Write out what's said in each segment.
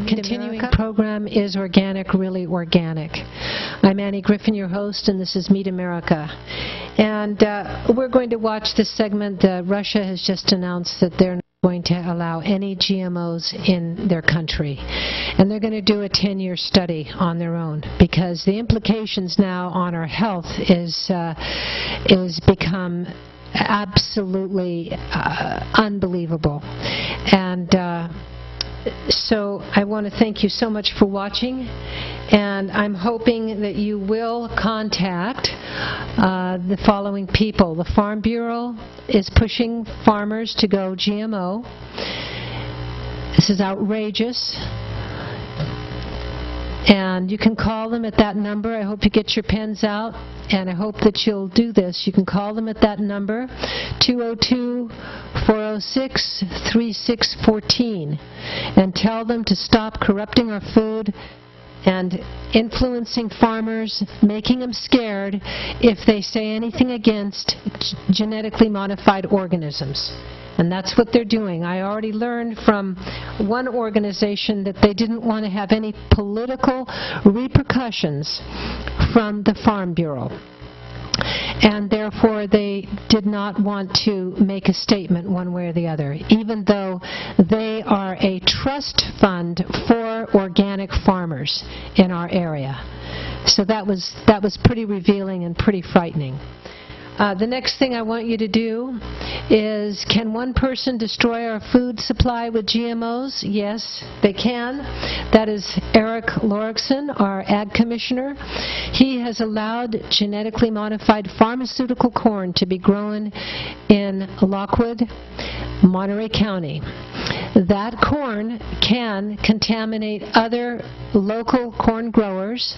continuing program is Organic, Really Organic. I'm Annie Griffin, your host, and this is Meet America. And we're going to watch this segment. Russia has just announced that they're not going to allow any GMOs in their country. And they're going to do a 10-year study on their own, because the implications now on our health is become absolutely unbelievable. And so I want to thank you so much for watching, and I'm hoping that you will contact the following people. The Farm Bureau is pushing farmers to go GMO. This is outrageous. And you can call them at that number. I hope you get your pens out, and I hope that you'll do this. You can call them at that number, 202-406-3614, and tell them to stop corrupting our food and influencing farmers, making them scared if they say anything against genetically modified organisms. And that's what they're doing. I already learned from one organization that they didn't want to have any political repercussions from the Farm Bureau. And therefore they did not want to make a statement one way or the other, even though they are a trust fund for organic farmers in our area. So that was pretty revealing and pretty frightening. The next thing I want you to do is, can one person destroy our food supply with GMOs? Yes, they can. That is Eric Lorikson, our Ag Commissioner. He has allowed genetically modified pharmaceutical corn to be grown in Lockwood, Monterey County. That corn can contaminate other local corn growers,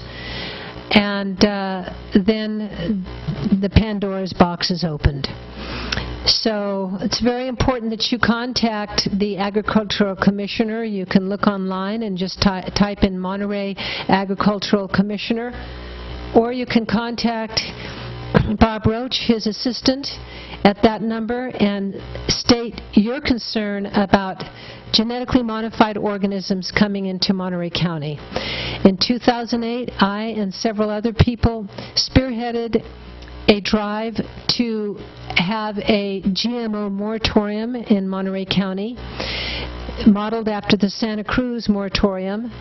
and then the Pandora's box is opened. So it's very important that you contact the Agricultural Commissioner. You can look online and just type in Monterey Agricultural Commissioner, or you can contact Bob Roach, his assistant, at that number and state your concern about genetically modified organisms coming into Monterey County. In 2008, I and several other people spearheaded a drive to have a GMO moratorium in Monterey County, modeled after the Santa Cruz moratorium.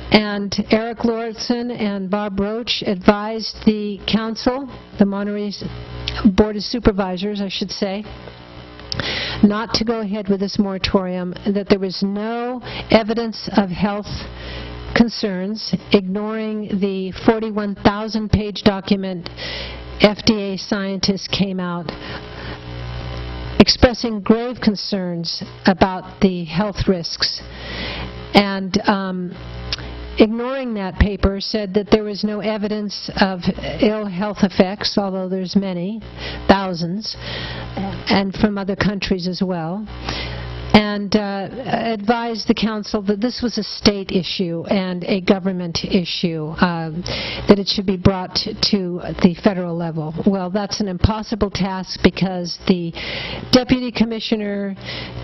And Eric Lorikson and Bob Roach advised the council, the Monterey Board of Supervisors, I should say, not to go ahead with this moratorium, that there was no evidence of health concerns, ignoring the 41,000-page document. FDA scientists came out expressing grave concerns about the health risks, and ignoring that paper, said that there was no evidence of ill health effects, although there's many, thousands, and from other countries as well, and advised the council that this was a state issue and a government issue, that it should be brought to the federal level. Well, that's an impossible task, because the Deputy Commissioner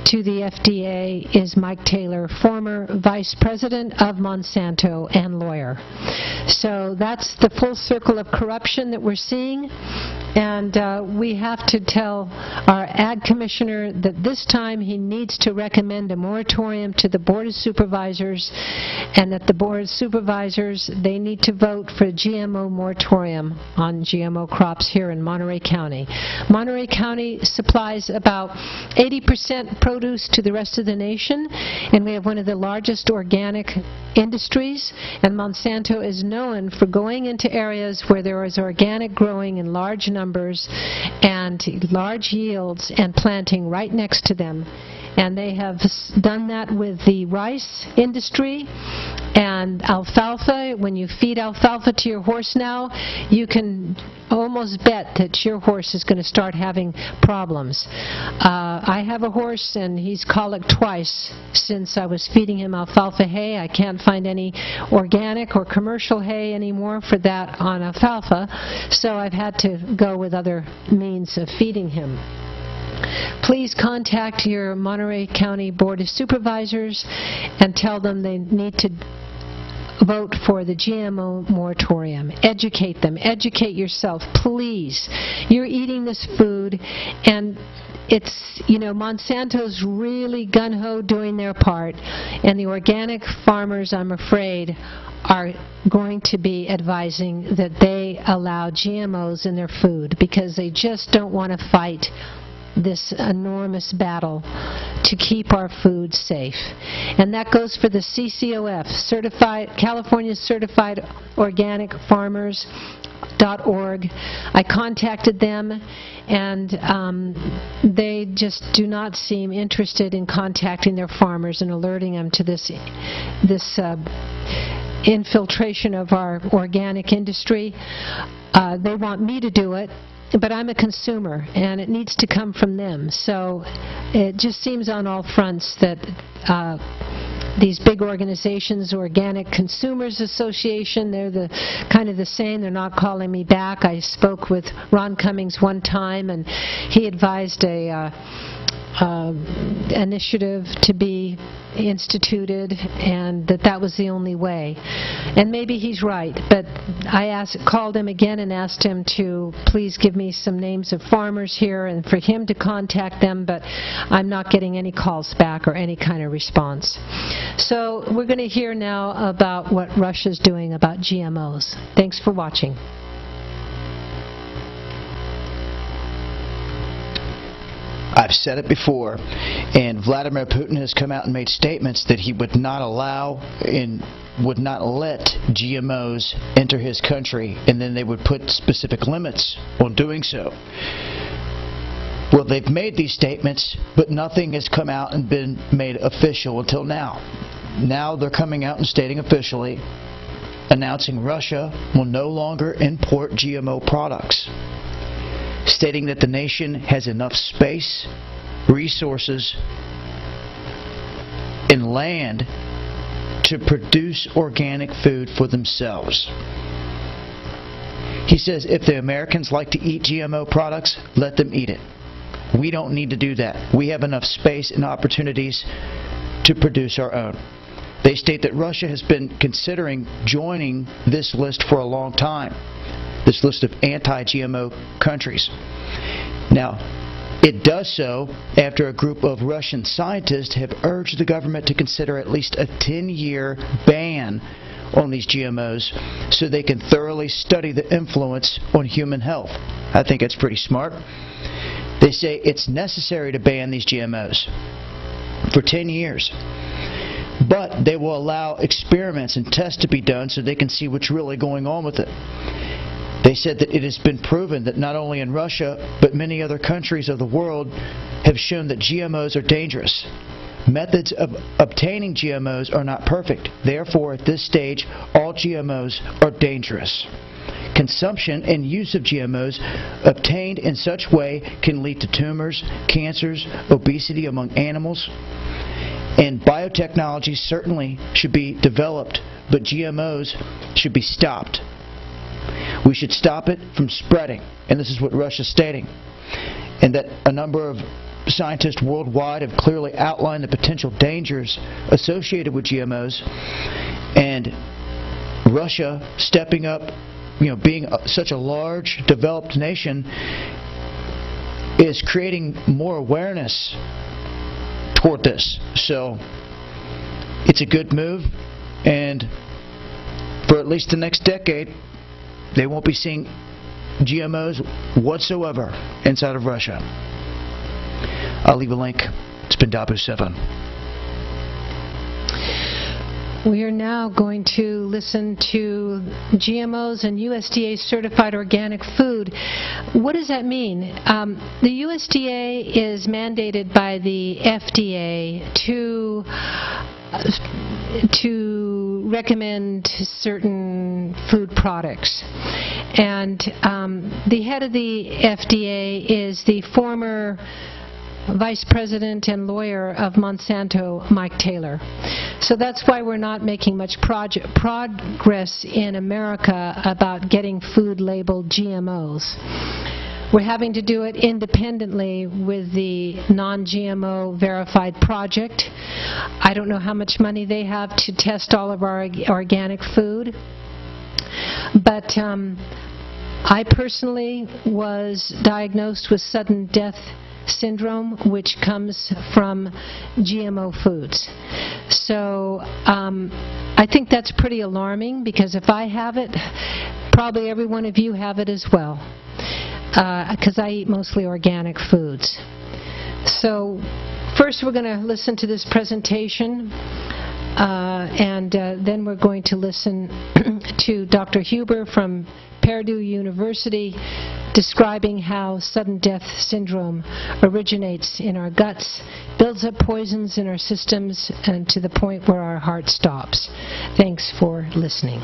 to the FDA is Mike Taylor, former Vice President of Monsanto and lawyer. So that's the full circle of corruption that we're seeing, and we have to tell our Ag Commissioner that this time he needs to recommend a moratorium to the Board of Supervisors, and that the Board of Supervisors, they need to vote for a GMO moratorium on GMO crops here in Monterey County. Monterey County supplies about 80% produce to the rest of the nation, and we have one of the largest organic industries, and Monsanto is known for going into areas where there is organic growing in large numbers and large yields and planting right next to them. And they have done that with the rice industry and alfalfa. When you feed alfalfa to your horse now, you can almost bet that your horse is going to start having problems. I have a horse, and he's colicked twice since I was feeding him alfalfa hay. I can't find any organic or commercial hay anymore for that on alfalfa, so I've had to go with other means of feeding him. Please contact your Monterey County Board of Supervisors and tell them they need to vote for the GMO moratorium. Educate them. Educate yourself, please. You're eating this food, and it's, you know, Monsanto's really gung-ho doing their part, and the organic farmers, I'm afraid, are going to be advising that they allow GMOs in their food because they just don't want to fight this enormous battle to keep our food safe. And that goes for the CCOF, California Certified Organic Farmers.org. I contacted them, and they just do not seem interested in contacting their farmers and alerting them to this infiltration of our organic industry. They want me to do it, but I'm a consumer, and it needs to come from them. So it just seems on all fronts that these big organizations, Organic Consumers Association, they're kind of the same. They're not calling me back. I spoke with Ron Cummings one time, and he advised a initiative to be instituted, and that was the only way. And maybe he's right, but I called him again and asked him to please give me some names of farmers here and for him to contact them, but I'm not getting any calls back or any kind of response. So we're going to hear now about what Russia's doing about GMOs. Thanks for watching. I've said it before, and Vladimir Putin has come out and made statements that he would not allow and would not let GMOs enter his country, and then they would put specific limits on doing so. Well, they've made these statements, but nothing has come out and been made official until now. Now they're coming out and stating officially, announcing Russia will no longer import GMO products, stating that the nation has enough space, resources, and land to produce organic food for themselves. He says if the Americans like to eat GMO products, let them eat it. We don't need to do that. We have enough space and opportunities to produce our own. They state that Russia has been considering joining this list for a long time. This list of anti-GMO countries. Now, it does so after a group of Russian scientists have urged the government to consider at least a 10-year ban on these GMOs so they can thoroughly study the influence on human health. I think that's pretty smart. They say it's necessary to ban these GMOs for 10 years. But they will allow experiments and tests to be done so they can see what's really going on with it. They said that it has been proven that not only in Russia, but many other countries of the world have shown that GMOs are dangerous. Methods of obtaining GMOs are not perfect. Therefore, at this stage, all GMOs are dangerous. Consumption and use of GMOs obtained in such way can lead to tumors, cancers, obesity among animals. And biotechnology certainly should be developed, but GMOs should be stopped. We should stop it from spreading, and this is what Russia's stating, and that a number of scientists worldwide have clearly outlined the potential dangers associated with GMOs, and Russia stepping up, being such a large developed nation, is creating more awareness toward this. So it's a good move, and for at least the next decade they won't be seeing GMOs whatsoever inside of Russia. I'll leave a link. It's been Dabu7. We are now going to listen to GMOs and USDA certified organic food. What does that mean? The USDA is mandated by the FDA to recommend certain food products. And the head of the FDA is the former Vice President and lawyer of Monsanto, Mike Taylor. So that's why we're not making much progress in America about getting food labeled GMOs. We're having to do it independently with the non-GMO verified project. I don't know how much money they have to test all of our organic food, but I personally was diagnosed with sudden death syndrome, which comes from GMO foods. So I think that's pretty alarming, because if I have it, probably every one of you have it as well, because I eat mostly organic foods. So first we're going to listen to this presentation, and then we're going to listen to Dr. Huber from Purdue University describing how sudden death syndrome originates in our guts, builds up poisons in our systems, and to the point where our heart stops. Thanks for listening.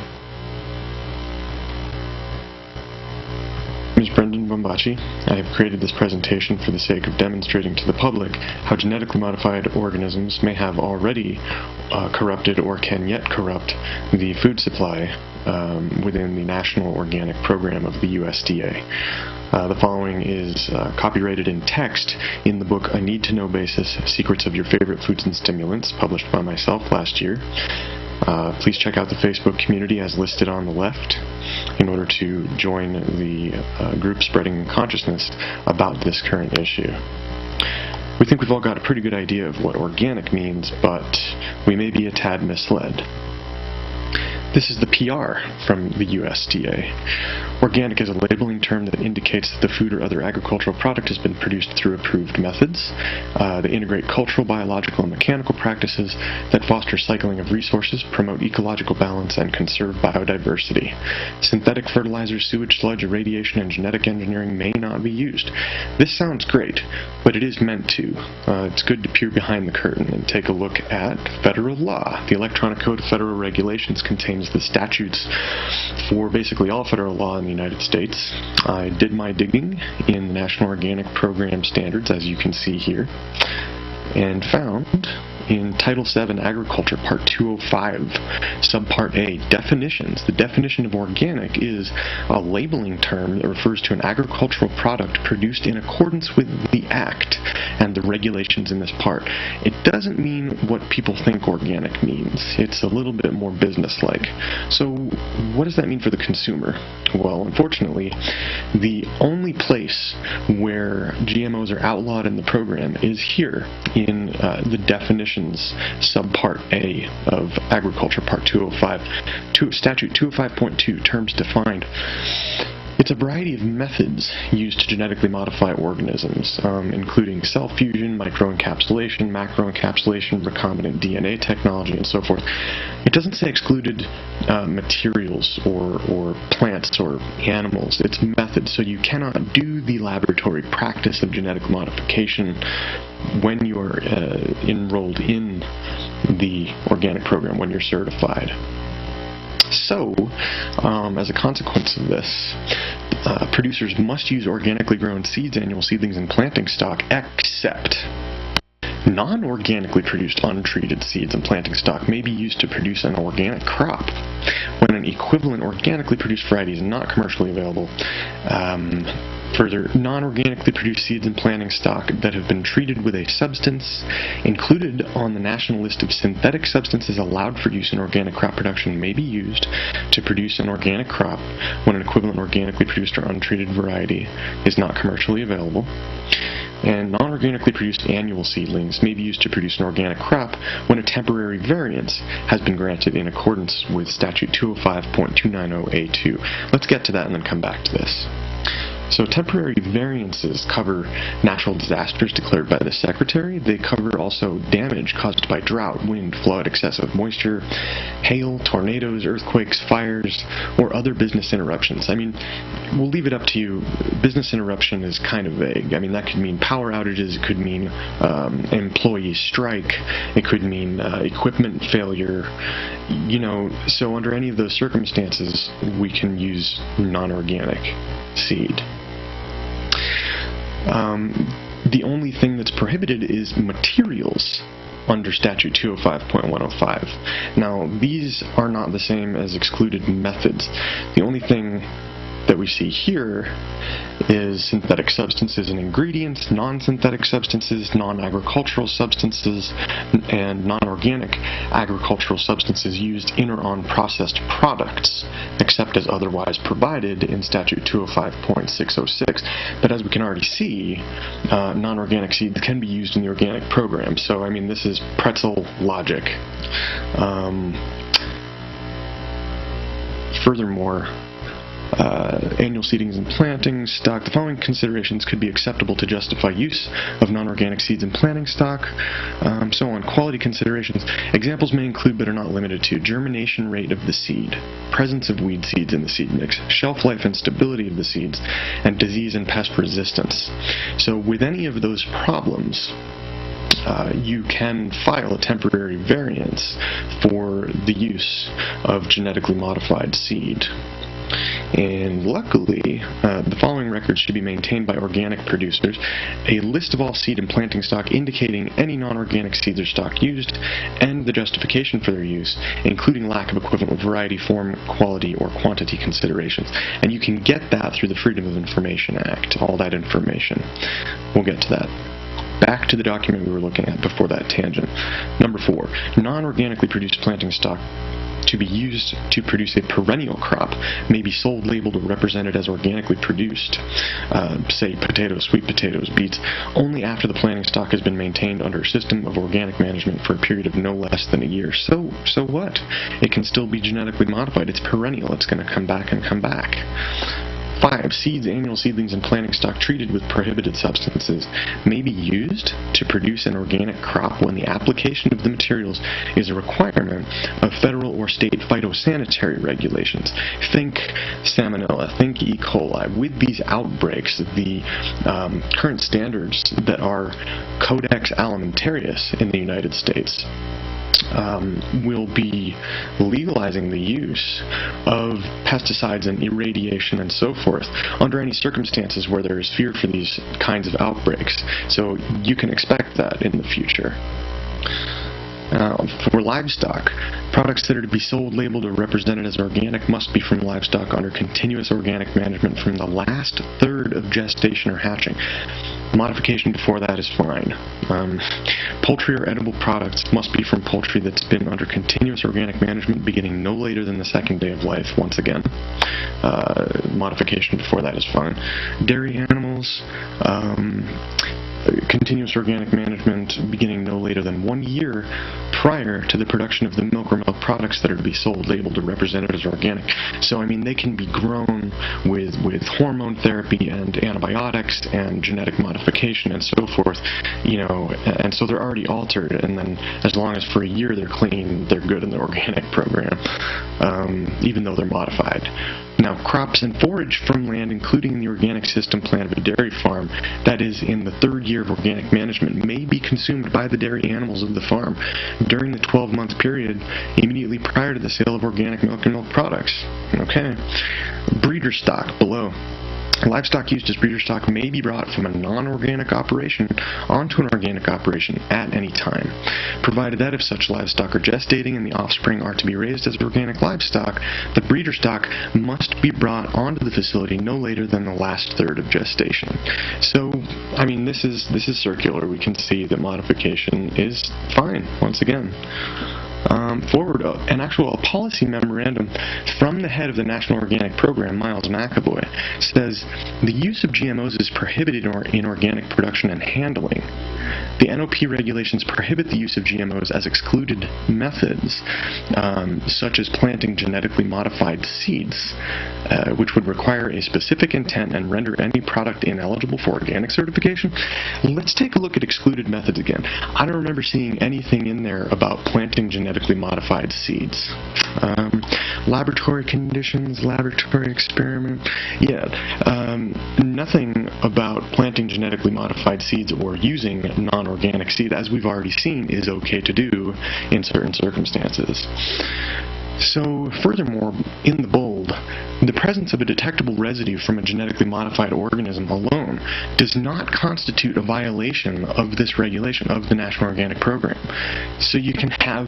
My name is Brendan Bombachi. I have created this presentation for the sake of demonstrating to the public how genetically modified organisms may have already corrupted or can yet corrupt the food supply within the National Organic Program of the USDA. The following is copyrighted in text in the book A Need to Know Basis: Secrets of Your Favorite Foods and Stimulants, published by myself last year. Please check out the Facebook community as listed on the left in order to join the group spreading consciousness about this current issue. We think we've all got a pretty good idea of what organic means, but we may be a tad misled. This is the PR from the USDA. Organic is a labeling term that indicates that the food or other agricultural product has been produced through approved methods. They integrate cultural, biological, and mechanical practices that foster cycling of resources, promote ecological balance, and conserve biodiversity. Synthetic fertilizers, sewage sludge, irradiation, and genetic engineering may not be used. This sounds great, but it is meant to. It's good to peer behind the curtain and take a look at federal law. The Electronic Code of Federal Regulations contains the statutes for basically all federal law in the United States. I did my digging in the National Organic Program standards, as you can see here, and found in Title VII Agriculture, Part 205, Subpart A, definitions. The definition of organic is a labeling term that refers to an agricultural product produced in accordance with the Act and the regulations in this part. It doesn't mean what people think organic means. It's a little bit more business-like. So what does that mean for the consumer? Well, unfortunately, the only place where GMOs are outlawed in the program is here in the definitions subpart A of Agriculture Part 205, Statute 205.2, terms defined. It's a variety of methods used to genetically modify organisms, including cell fusion, microencapsulation, macroencapsulation, recombinant DNA technology, and so forth. It doesn't say excluded materials or plants or animals. It's methods, so you cannot do the laboratory practice of genetic modification when you're enrolled in the organic program, when you're certified. So, as a consequence of this, producers must use organically grown seeds, annual seedlings, and planting stock, except non-organically produced untreated seeds and planting stock may be used to produce an organic crop when an equivalent organically produced variety is not commercially available. Further, non-organically produced seeds and planting stock that have been treated with a substance included on the national list of synthetic substances allowed for use in organic crop production may be used to produce an organic crop when an equivalent organically produced or untreated variety is not commercially available. And non-organically produced annual seedlings may be used to produce an organic crop when a temporary variance has been granted in accordance with Statute 205.290A2. Let's get to that and then come back to this. So temporary variances cover natural disasters declared by the Secretary. They cover also damage caused by drought, wind, flood, excessive moisture, hail, tornadoes, earthquakes, fires, or other business interruptions. I mean, we'll leave it up to you. Business interruption is kind of vague. I mean, that could mean power outages, it could mean employee strike, it could mean equipment failure. You know, so under any of those circumstances, we can use non-organic seed. The only thing that's prohibited is materials under Statute 205.105. Now, these are not the same as excluded methods. The only thing that we see here is synthetic substances and ingredients, non-synthetic substances, non-agricultural substances, and non-organic agricultural substances used in or on processed products, except as otherwise provided in Statute 205.606. But as we can already see, non-organic seeds can be used in the organic program. So, I mean, this is pretzel logic. Furthermore, annual seedings and planting stock. The following considerations could be acceptable to justify use of non-organic seeds and planting stock. So on. Quality considerations. Examples may include but are not limited to germination rate of the seed, presence of weed seeds in the seed mix, shelf life and stability of the seeds, and disease and pest resistance. So with any of those problems, you can file a temporary variance for the use of genetically modified seed. And luckily, the following records should be maintained by organic producers: a list of all seed and planting stock indicating any non-organic seeds or stock used, and the justification for their use, including lack of equivalent variety, form, quality, or quantity considerations. And you can get that through the Freedom of Information Act, all that information. We'll get to that. Back to the document we were looking at before that tangent. Number 4, non-organically produced planting stock to be used to produce a perennial crop may be sold, labeled, or represented as organically produced, say potatoes, sweet potatoes, beets, only after the planting stock has been maintained under a system of organic management for a period of no less than a year. So what? It can still be genetically modified. It's perennial. It's going to come back and come back. 5. Seeds, annual seedlings, and planting stock treated with prohibited substances may be used to produce an organic crop when the application of the materials is a requirement of federal or state phytosanitary regulations. Think Salmonella, think E. coli. With these outbreaks, the current standards that are Codex Alimentarius in the United States will be legalizing the use of pesticides and irradiation and so forth under any circumstances where there is fear for these kinds of outbreaks. So you can expect that in the future. For livestock, products that are to be sold, labeled, or represented as organic must be from livestock under continuous organic management from the last third of gestation or hatching. Modification before that is fine. Poultry or edible products must be from poultry that's been under continuous organic management beginning no later than the second day of life, once again. Modification before that is fine. Dairy animals, continuous organic management beginning no later than 1 year prior to the production of the milk or milk products that are to be sold, labeled, or represented as organic. So, I mean, they can be grown with hormone therapy and antibiotics and genetic modification and so forth, you know, and so they're already altered, and then as long as for a year they're clean, they're good in the organic program, even though they're modified. Now, crops and forage from land, including the organic system plan of a dairy farm, that is, in the third year of organic management, may be consumed by the dairy animals of the farm during the 12-month period immediately prior to the sale of organic milk and milk products. Okay. Breeder stock below. Livestock used as breeder stock may be brought from a non-organic operation onto an organic operation at any time, provided that if such livestock are gestating and the offspring are to be raised as organic livestock, the breeder stock must be brought onto the facility no later than the last third of gestation. So, I mean, this is circular. We can see that modification is fine, once again. Forward, an actual policy memorandum from the head of the National Organic Program, Miles McAvoy, says the use of GMOs is prohibited in organic production and handling. The NOP regulations prohibit the use of GMOs as excluded methods, such as planting genetically modified seeds, which would require a specific intent and render any product ineligible for organic certification. Let's take a look at excluded methods again. I don't remember seeing anything in there about planting genetically modified seeds. Laboratory conditions, laboratory experiment, nothing about planting genetically modified seeds or using non-organic seed, as we've already seen, is okay to do in certain circumstances. So, furthermore, in the bold, The presence of a detectable residue from a genetically modified organism alone does not constitute a violation of this regulation of the National Organic Program. So you can have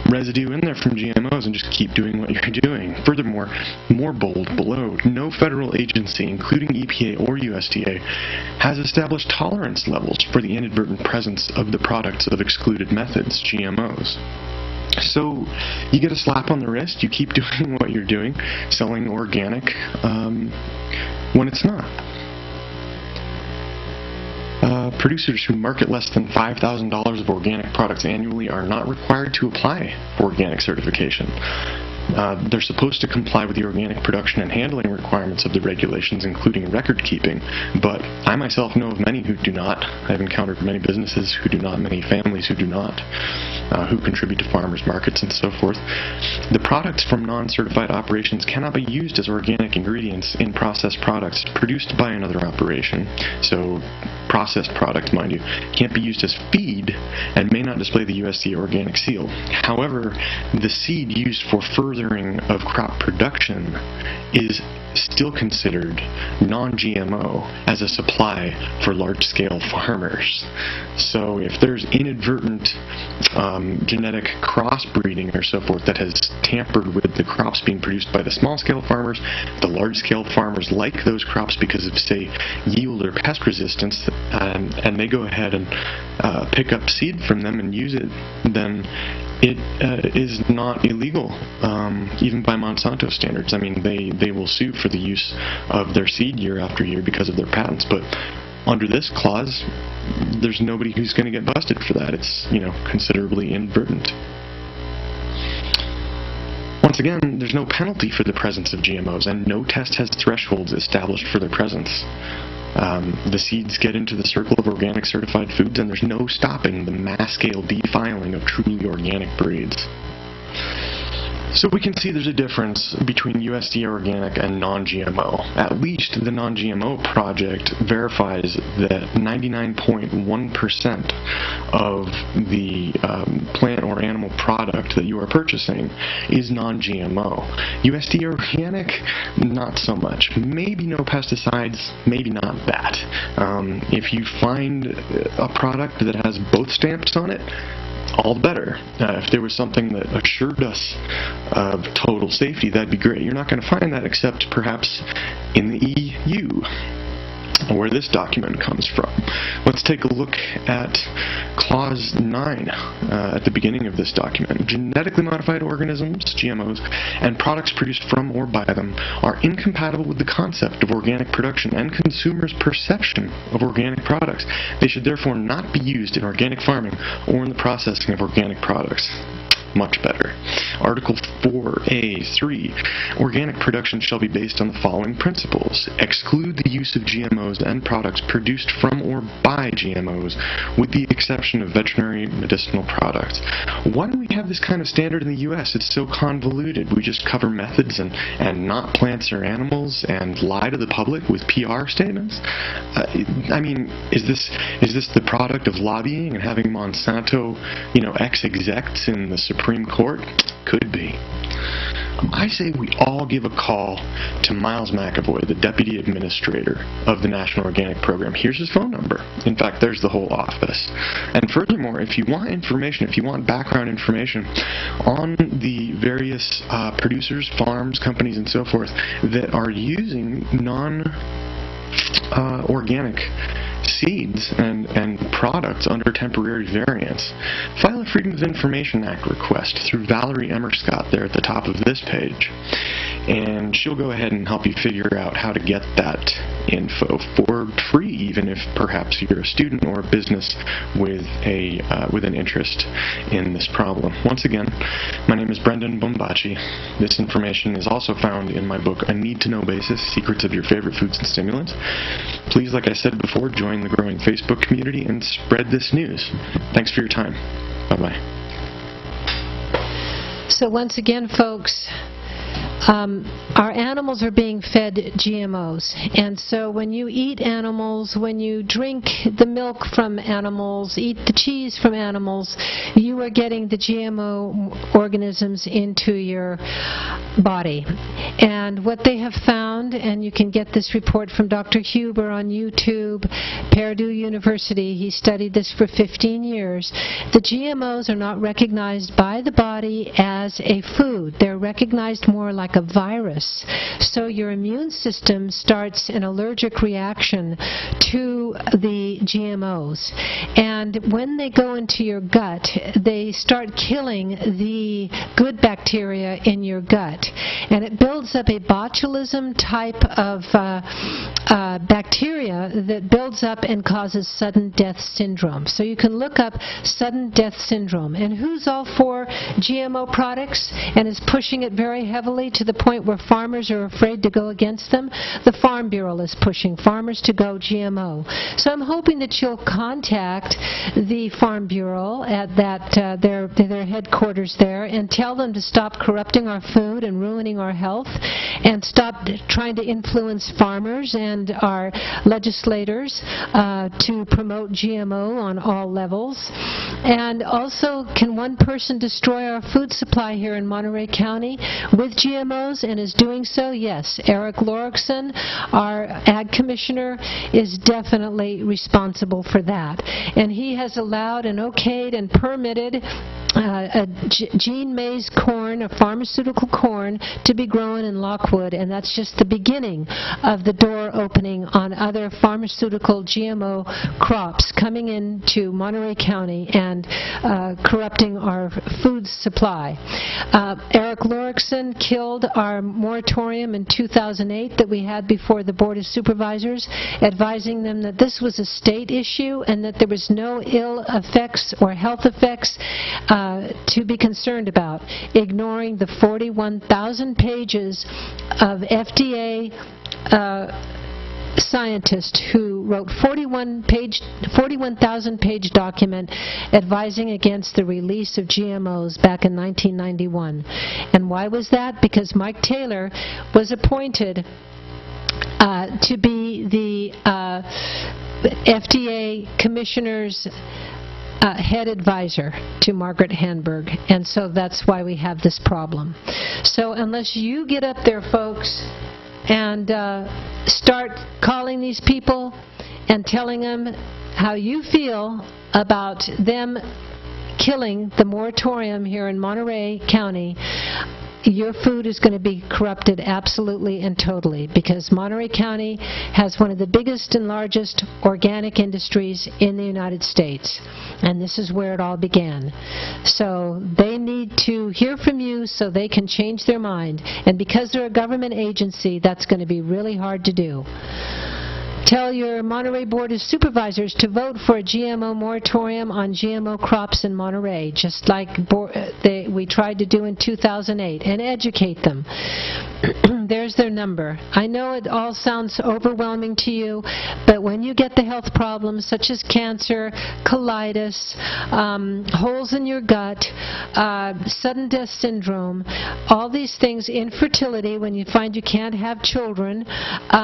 residue in there from GMOs and just keep doing what you're doing. Furthermore, more bold below, no federal agency, including EPA or USDA, has established tolerance levels for the inadvertent presence of the products of excluded methods, GMOs. So you get a slap on the wrist, you keep doing what you're doing, selling organic when it's not. Producers who market less than $5,000 of organic products annually are not required to apply for organic certification. They're supposed to comply with the organic production and handling requirements of the regulations, including record keeping, but I myself know of many who do not. I've encountered many businesses who do not, many families who do not, who contribute to farmers markets and so forth. The products from non-certified operations cannot be used as organic ingredients in processed products produced by another operation. So processed product, mind you, can't be used as feed and may not display the USDA organic seal. However, the seed used for furthering of crop production is still considered non-GMO as a supply for large-scale farmers. So if there's inadvertent genetic crossbreeding or so forth that has tampered with the crops being produced by the small-scale farmers, the large-scale farmers like those crops because of, say, yield or pest resistance, and they go ahead and pick up seed from them and use it, then it is not illegal, even by Monsanto standards. I mean, they will sue for the use of their seed year after year because of their patents, but under this clause, there's nobody who's going to get busted for that. It's, considerably inadvertent. Once again, there's no penalty for the presence of GMOs, and no test has thresholds established for their presence. The seeds get into the circle of organic certified foods, and there's no stopping the mass-scale defiling of truly organic breeds. So we can see there's a difference between USDA organic and non-GMO. At least the non-GMO project verifies that 99.1% of the plant or animal product that you are purchasing is non-GMO. USDA organic, not so much. Maybe no pesticides, maybe not that. If you find a product that has both stamps on it, all the better. If there was something that assured us of total safety, that'd be great. You're not going to find that except perhaps in the EU, where this document comes from. Let's take a look at Clause 9 at the beginning of this document. Genetically modified organisms, GMOs, and products produced from or by them are incompatible with the concept of organic production and consumers' perception of organic products. They should therefore not be used in organic farming or in the processing of organic products. Much better. Article 4A.3. Organic production shall be based on the following principles. Exclude the use of GMOs and products produced from or by GMOs, with the exception of veterinary medicinal products. Why do we have this kind of standard in the U.S.? It's so convoluted. We just cover methods and not plants or animals and lie to the public with PR statements? I mean, is this the product of lobbying and having Monsanto, ex-execs in the Supreme Court? Could be. I say we all give a call to Miles McAvoy, the Deputy Administrator of the National Organic Program. Here's his phone number. In fact, there's the whole office. And furthermore, if you want information, if you want background information on the various producers, farms, companies, and so forth that are using non-organic seeds and products under temporary variants, file a Freedom of Information Act request through Valerie Emerscott there at the top of this page, and she'll go ahead and help you figure out how to get that info for free, even if perhaps you're a student or a business with an interest in this problem. Once again, my name is Brendan Bombachi. This information is also found in my book, A Need to Know Basis: Secrets of Your Favorite Foods and Stimulants. Please, like I said before, join the growing Facebook community and spread this news. Thanks for your time. Bye-bye. So once again, folks, our animals are being fed GMOs, and so when you eat animals, when you drink the milk from animals, eat the cheese from animals, you you are getting the GMO organisms into your body. And what they have found, and you can get this report from Dr. Huber on YouTube, Purdue University, he studied this for 15 years, the GMOs are not recognized by the body as a food. They're recognized more like a virus. So your immune system starts an allergic reaction to the GMOs. And when they go into your gut, they start killing the good bacteria in your gut. And it builds up a botulism type of bacteria that builds up and causes sudden death syndrome. So you can look up sudden death syndrome. And who's all for GMO products and is pushing it very heavily to the point where farmers are afraid to go against them? The Farm Bureau is pushing farmers to go GMO. So I'm hoping that you'll contact the Farm Bureau at their headquarters there and tell them to stop corrupting our food and ruining our health and stop trying to influence farmers and our legislators to promote GMO on all levels. And also, can one person destroy our food supply here in Monterey County with GMOs and is doing so? Yes. Eric Lorikson, our Ag Commissioner, is definitely responsible for that. And he has allowed and okayed and permitted a gene maize corn, a pharmaceutical corn, to be grown in Lockwood, and that's just the beginning of the door opening on other pharmaceutical GMO crops coming into Monterey County and corrupting our food supply. Eric Lorikson killed our moratorium in 2008 that we had before the Board of Supervisors, advising them that this was a state issue and that there was no ill effects or health effects to be concerned about, ignoring the 41,000 pages of FDA scientists who wrote 41,000 page document advising against the release of GMOs back in 1991. And why was that? Because Mike Taylor was appointed to be the FDA commissioner's head advisor to Margaret Hanberg, and so that's why we have this problem. So unless you get up there, folks, and start calling these people and telling them how you feel about them killing the moratorium here in Monterey County, your food is going to be corrupted absolutely and totally, because Monterey County has one of the biggest and largest organic industries in the United States, and this is where it all began. So they need to hear from you so they can change their mind, and because they're a government agency, that's going to be really hard to do. Tell your Monterey Board of Supervisors to vote for a GMO moratorium on GMO crops in Monterey, just like we tried to do in 2008, and educate them. There's their number. I know it all sounds overwhelming to you, but when you get the health problems such as cancer, colitis, holes in your gut, sudden death syndrome, all these things, infertility, when you find you can't have children,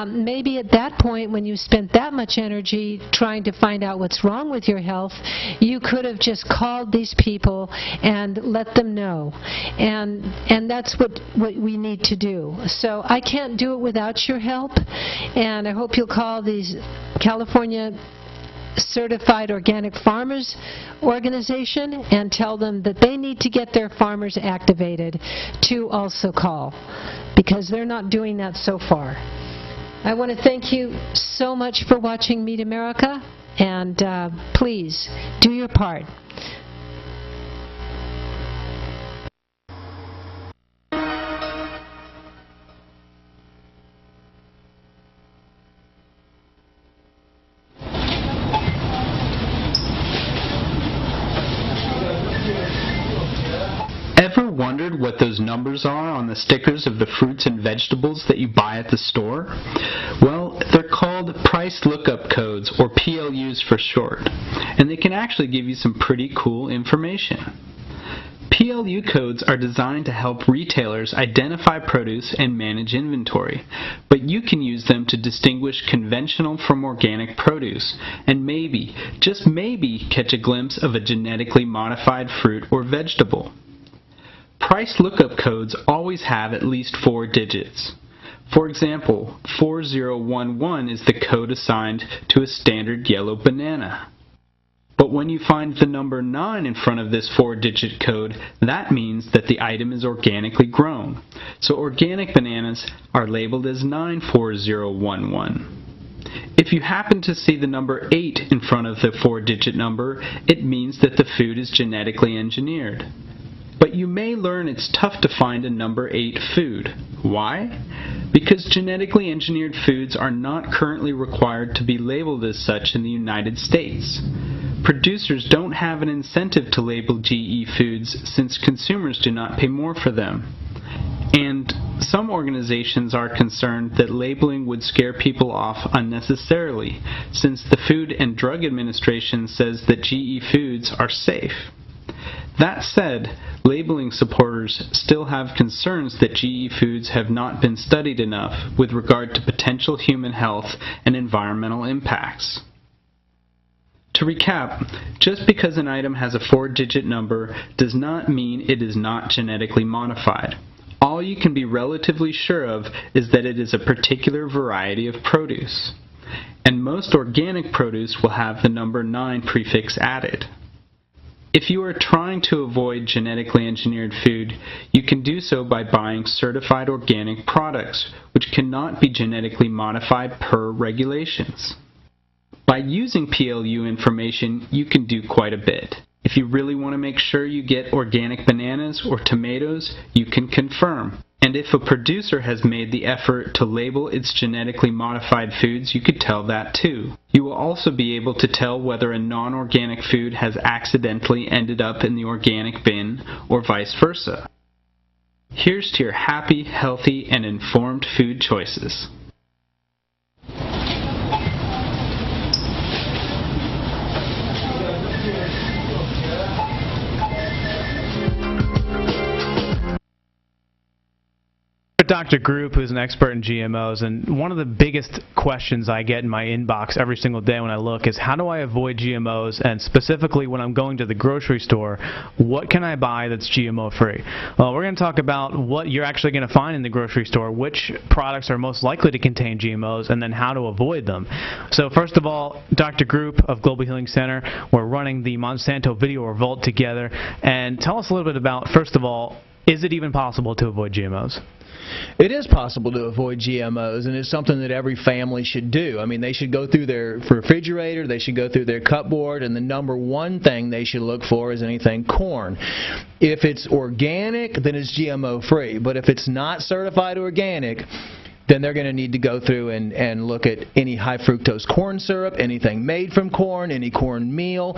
maybe at that point when you spent that much energy trying to find out what's wrong with your health, you could have just called these people and let them know. And that's what we need to do. So I can't do it without your help, and I hope you'll call these California Certified Organic Farmers organization and tell them that they need to get their farmers activated to also call, because they're not doing that so far. I want to thank you so much for watching Meet America, and please do your part. Ever wondered what those numbers are on the stickers of the fruits and vegetables that you buy at the store? Well, they're called price lookup codes, or PLUs for short, and they can actually give you some pretty cool information. PLU codes are designed to help retailers identify produce and manage inventory, but you can use them to distinguish conventional from organic produce and maybe, just maybe, catch a glimpse of a genetically modified fruit or vegetable. Price lookup codes always have at least 4 digits. For example, 4011 is the code assigned to a standard yellow banana. But when you find the number 9 in front of this 4-digit code, that means that the item is organically grown. So organic bananas are labeled as 94011. If you happen to see the number 8 in front of the 4-digit number, it means that the food is genetically engineered. But you may learn it's tough to find a number 8 food. Why? Because genetically engineered foods are not currently required to be labeled as such in the United States. Producers don't have an incentive to label GE foods since consumers do not pay more for them. And some organizations are concerned that labeling would scare people off unnecessarily, since the Food and Drug Administration says that GE foods are safe. That said, labeling supporters still have concerns that GE foods have not been studied enough with regard to potential human health and environmental impacts. To recap, just because an item has a 4-digit number does not mean it is not genetically modified. All you can be relatively sure of is that it is a particular variety of produce. And most organic produce will have the number 9 prefix added. If you are trying to avoid genetically engineered food, you can do so by buying certified organic products, which cannot be genetically modified per regulations. By using PLU information, you can do quite a bit. If you really want to make sure you get organic bananas or tomatoes, you can confirm. And if a producer has made the effort to label its genetically modified foods, you could tell that too. You will also be able to tell whether a non-organic food has accidentally ended up in the organic bin or vice versa. Here's to your happy, healthy, and informed food choices. Dr. Group, who's an expert in GMOs, and one of the biggest questions I get in my inbox every single day when I look is how do I avoid GMOs, and specifically when I'm going to the grocery store, what can I buy that's GMO free? Well, we're going to talk about what you're actually going to find in the grocery store, which products are most likely to contain GMOs, and then how to avoid them. So first of all, Dr. Group of Global Healing Center, we're running the Monsanto Video Revolt together, and tell us a little bit about, first of all, is it even possible to avoid GMOs? It is possible to avoid GMOs, and it's something that every family should do. I mean, they should go through their refrigerator, they should go through their cupboard, and the number one thing they should look for is anything corn. If it's organic, then it's GMO-free. But if it's not certified organic, then they're going to need to go through and look at any high fructose corn syrup, anything made from corn, any corn meal,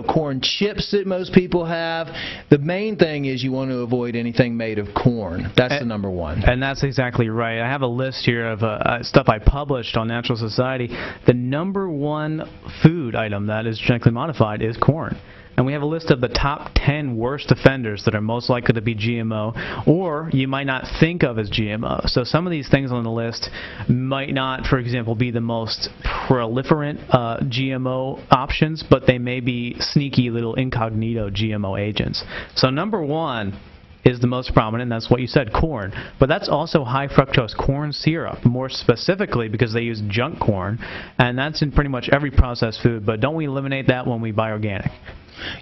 corn chips that most people have. The main thing is you want to avoid anything made of corn. That's the number one. And that's exactly right. I have a list here of stuff I published on Natural Society. The number one food item that is genetically modified is corn. And we have a list of the top 10 worst offenders that are most likely to be GMO, or you might not think of as GMO. So some of these things on the list might not, for example, be the most proliferant GMO options, but they may be sneaky little incognito GMO agents. So number one is the most prominent, and that's what you said, corn. But that's also high fructose corn syrup, more specifically because they use junk corn, and that's in pretty much every processed food. But don't we eliminate that when we buy organic?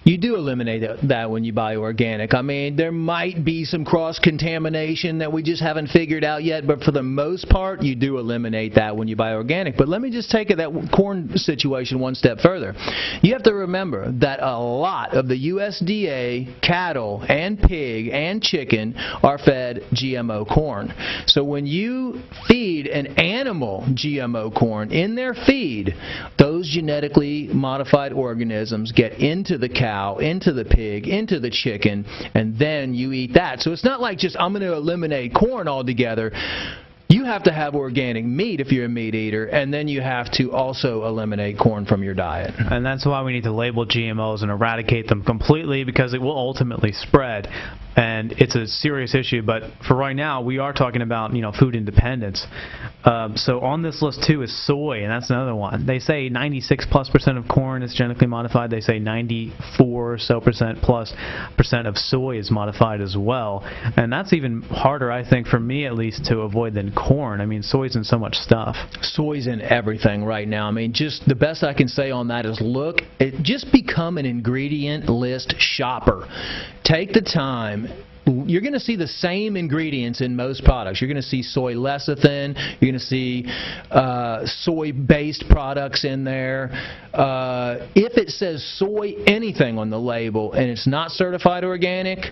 You do eliminate that when you buy organic. I mean, there might be some cross-contamination that we just haven't figured out yet, but for the most part, you do eliminate that when you buy organic. But let me just take that corn situation one step further. You have to remember that a lot of the USDA cattle and pig and chicken are fed GMO corn. So when you feed an animal GMO corn in their feed, those genetically modified organisms get into the cow, into the pig, into the chicken, and then you eat that. So it's not like just I'm going to eliminate corn altogether. you have to have organic meat if you're a meat eater, and then you have to also eliminate corn from your diet. And that's why we need to label GMOs and eradicate them completely, because it will ultimately spread. And it's a serious issue, but for right now, we are talking about, food independence. So on this list, too, is soy, and that's another one. They say 96+% of corn is genetically modified. They say 94 or so percent of soy is modified as well. And that's even harder, I think, for me at least, to avoid than corn. I mean, soy's in so much stuff. Soy's in everything right now. I mean, just the best I can say on that is just become an ingredient list shopper. Take the time. You're going to see the same ingredients in most products. You're going to see soy lecithin. You're going to see soy-based products in there. If it says soy anything on the label and it's not certified organic,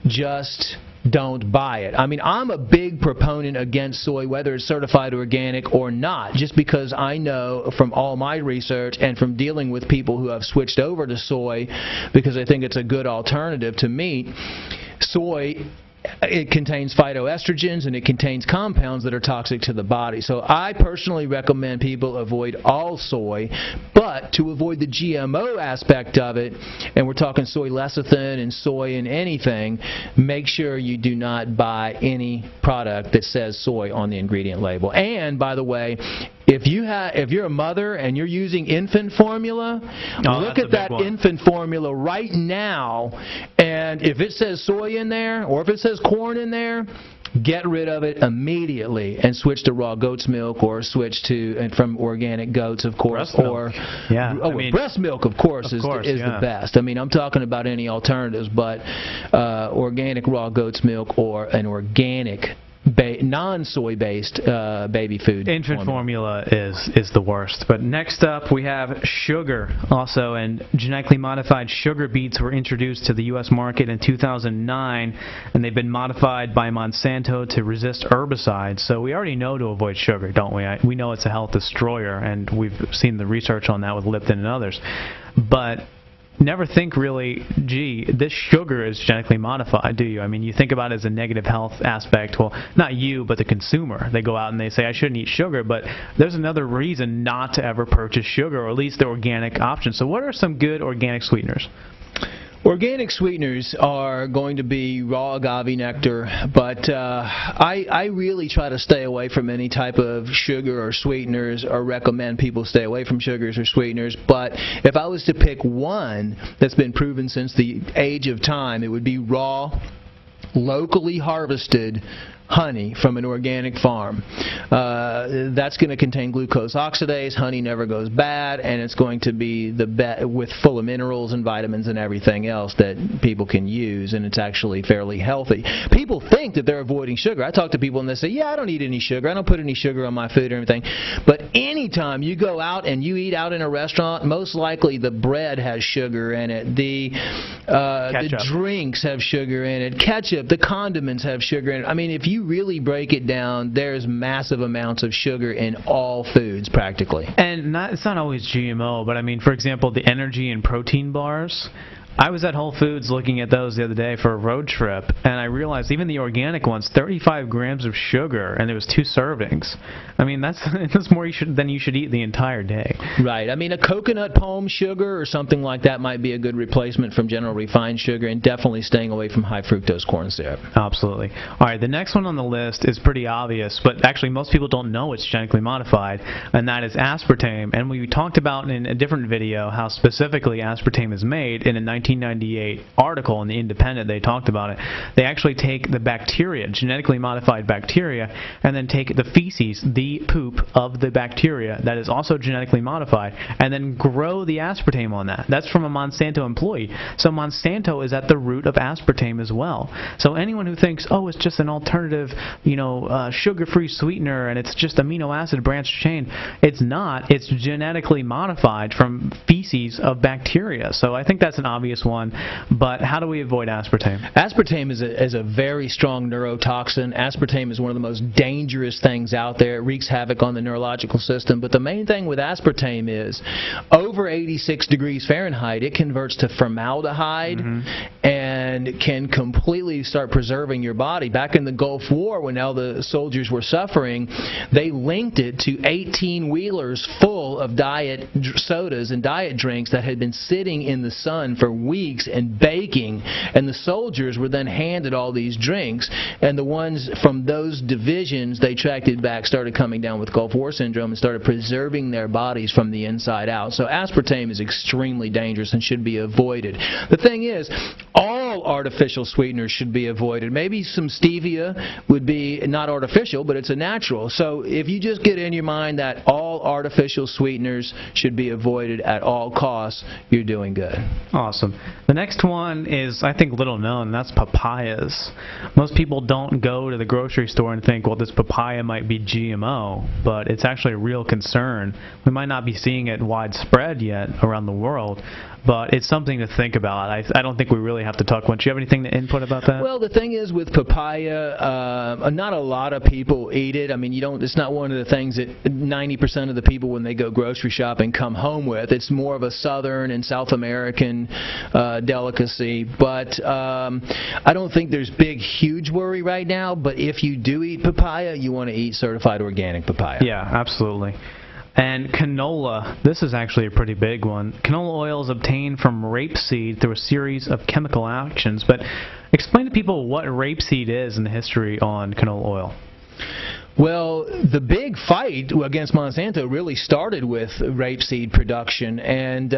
just don't buy it. I mean, I'm a big proponent against soy, whether it's certified organic or not, just because I know from all my research and from dealing with people who have switched over to soy, because I think it's a good alternative to meat. Soy, it contains phytoestrogens and it contains compounds that are toxic to the body. So I personally recommend people avoid all soy, but to avoid the GMO aspect of it, and we're talking soy lecithin and soy in anything, make sure you do not buy any product that says soy on the ingredient label. And by the way, if you're a mother and you're using infant formula, look at that infant formula right now, and if it says soy in there or if it says corn in there, get rid of it immediately and switch to raw goat's milk, or switch to from organic goats, of course, breast milk. Breast milk, of course, is the best. I mean, I'm talking about any alternatives, but organic raw goat's milk or an organic non-soy based baby food. Infant formula is the worst. But next up we have sugar also, and genetically modified sugar beets were introduced to the U.S. market in 2009, and they've been modified by Monsanto to resist herbicides. So we already know to avoid sugar, don't we? We know it's a health destroyer, and we've seen the research on that with Lipton and others. But never think really, gee, this sugar is genetically modified, do you? I mean, you think about it as a negative health aspect. Well, not you, but the consumer. They go out and they say, I shouldn't eat sugar, but there's another reason not to ever purchase sugar, or at least the organic option. So what are some good organic sweeteners? Organic sweeteners are going to be raw agave nectar, but I really try to stay away from any type of sugar or sweeteners, or recommend people stay away from sugars or sweeteners. But if I was to pick one that's been proven since the age of time, it would be raw, locally harvested honey from an organic farm. That's going to contain glucose oxidase. Honey never goes bad, and it's going to be with full of minerals and vitamins and everything else that people can use, and it's actually fairly healthy. People think that they're avoiding sugar. I talk to people and they say, yeah, I don't eat any sugar. I don't put any sugar on my food or anything. But anytime you go out and you eat out in a restaurant, most likely the bread has sugar in it. The drinks have sugar in it. Ketchup, the condiments have sugar in it. I mean, if you really break it down, there's massive amounts of sugar in all foods practically. And it's not always GMO, but I mean, for example, the energy and protein bars. I was at Whole Foods looking at those the other day for a road trip, and I realized even the organic ones, 35 grams of sugar, and there was 2 servings. I mean, that's more than you should eat the entire day. Right. I mean, a coconut palm sugar or something like that might be a good replacement from general refined sugar, and definitely staying away from high fructose corn syrup. Absolutely. All right, the next one on the list is pretty obvious, but actually most people don't know it's genetically modified, and that is aspartame. And we talked about in a different video how specifically aspartame is made. In a 1998 article in The Independent, they talked about it. They actually take the bacteria, genetically modified bacteria, and then take the feces, the poop of the bacteria that is also genetically modified, and then grow the aspartame on that. That's from a Monsanto employee. So Monsanto is at the root of aspartame as well. So anyone who thinks, oh, it's just an alternative, sugar-free sweetener and it's just amino acid branched chain, it's not. It's genetically modified from feces of bacteria. So I think that's an obvious one, but how do we avoid aspartame? Aspartame is a very strong neurotoxin. Aspartame is one of the most dangerous things out there. It wreaks havoc on the neurological system, but the main thing with aspartame is over over 86 degrees Fahrenheit, it converts to formaldehyde and can completely start preserving your body. Back in the Gulf War, when all the soldiers were suffering, they linked it to 18-wheelers full of diet sodas and diet drinks that had been sitting in the sun for weeks and baking, and the soldiers were then handed all these drinks, and the ones from those divisions they tracked it back started coming down with Gulf War syndrome and started preserving their bodies from the inside out. So aspartame is extremely dangerous and should be avoided. The thing is, all artificial sweeteners should be avoided. Maybe some stevia would be not artificial, but it's a natural. So if you just get in your mind that all artificial sweeteners should be avoided at all costs, you're doing good. Awesome. The next one is, I think, little known, and that's papayas. Most people don't go to the grocery store and think, well, this papaya might be GMO, but it's actually a real concern. We might not be seeing it widespread yet around the world, but it's something to think about. I don't think we really have to talk much. Do you have anything to input about that? Well, the thing is with papaya, not a lot of people eat it. I mean, it's not one of the things that 90% of the people when they go grocery shopping come home with. It's more of a Southern and South American delicacy. But I don't think there's huge worry right now. But if you do eat papaya, you want to eat certified organic papaya. Yeah, absolutely. And canola, this is actually a pretty big one. Canola oil is obtained from rapeseed through a series of chemical actions. But explain to people what rapeseed is and the history on canola oil. Well, the big fight against Monsanto really started with rapeseed production, and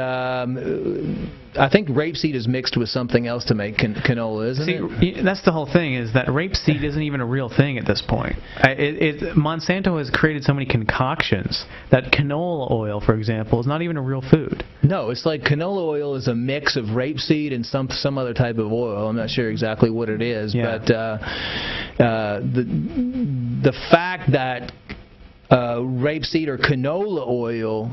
I think rapeseed is mixed with something else to make canola, isn't it? That's the whole thing, is that rapeseed isn't even a real thing at this point. Monsanto has created so many concoctions that canola oil, for example, is not even a real food. No, it's like canola oil is a mix of rapeseed and some other type of oil. I'm not sure exactly what it is, but the fact that rapeseed or canola oil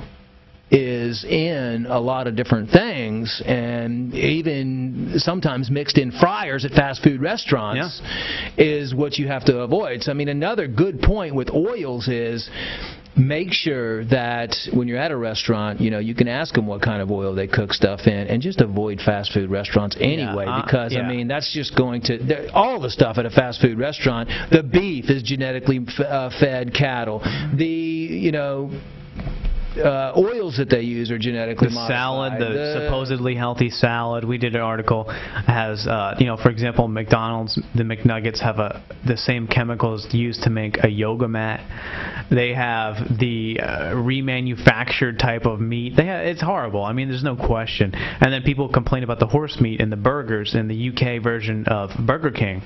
is in a lot of different things, and even sometimes mixed in fryers at fast food restaurants, is what you have to avoid. So, I mean, another good point with oils is make sure that when you're at a restaurant, you can ask them what kind of oil they cook stuff in, and just avoid fast food restaurants anyway, because, I mean, that's just going to, all the stuff at a fast food restaurant, the beef is genetically fed cattle, the, oils that they use are genetically modified. Salad, the supposedly healthy salad. We did an article has, for example, McDonald's, the McNuggets have the same chemicals used to make a yoga mat. They have the remanufactured type of meat. It's horrible. I mean, there's no question. And then people complain about the horse meat in the burgers in the UK version of Burger King.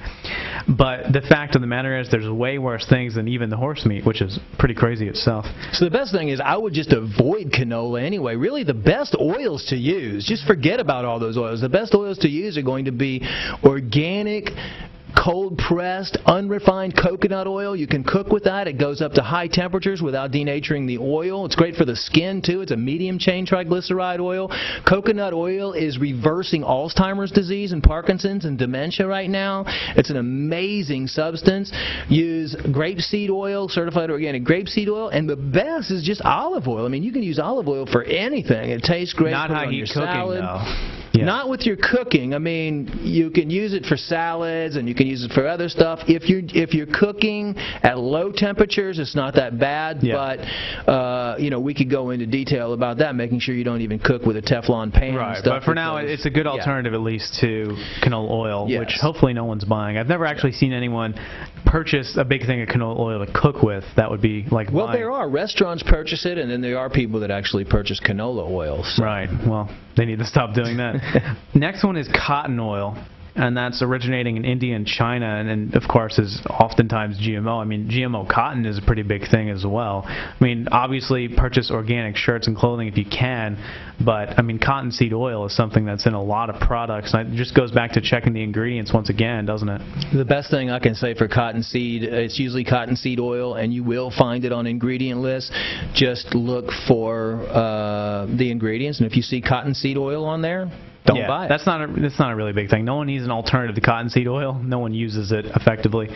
But the fact of the matter is there's way worse things than even the horse meat, which is pretty crazy itself. So the best thing is I would just avoid canola anyway. Really, the best oils to use, just forget about all those oils. The best oils to use are going to be organic, cold-pressed, unrefined coconut oil. You can cook with that. It goes up to high temperatures without denaturing the oil. It's great for the skin, too. It's a medium-chain triglyceride oil. Coconut oil is reversing Alzheimer's disease and Parkinson's and dementia right now. It's an amazing substance. Use grapeseed oil, certified organic grapeseed oil, and the best is just olive oil. I mean, you can use olive oil for anything. It tastes great. Not high heat cooking, salad. though. Yeah. Not with your cooking. I mean, you can use it for salads and you can use it for other stuff. If you're cooking at low temperatures, it's not that bad. But we could go into detail about that, making sure you don't even cook with a Teflon pan. Right. And stuff, but for now, it's a good alternative at least to canola oil, which hopefully no one's buying. I've never actually seen anyone purchase a big thing of canola oil to cook with. That would be like well, there are restaurants purchase it, and then there are people that actually purchase canola oil. So. Right. Well, they need to stop doing that. Next one is cotton oil, and that's originating in India and China, and of course is oftentimes GMO. I mean, GMO cotton is a pretty big thing as well. I mean, obviously purchase organic shirts and clothing if you can, but I mean, cottonseed oil is something that's in a lot of products, and it just goes back to checking the ingredients once again, doesn't it? The best thing I can say for cottonseed, it's usually cottonseed oil, and you will find it on ingredient lists. Just look for the ingredients, and if you see cottonseed oil on there, don't buy it. That's not a really big thing. No one needs an alternative to cottonseed oil. No one uses it effectively.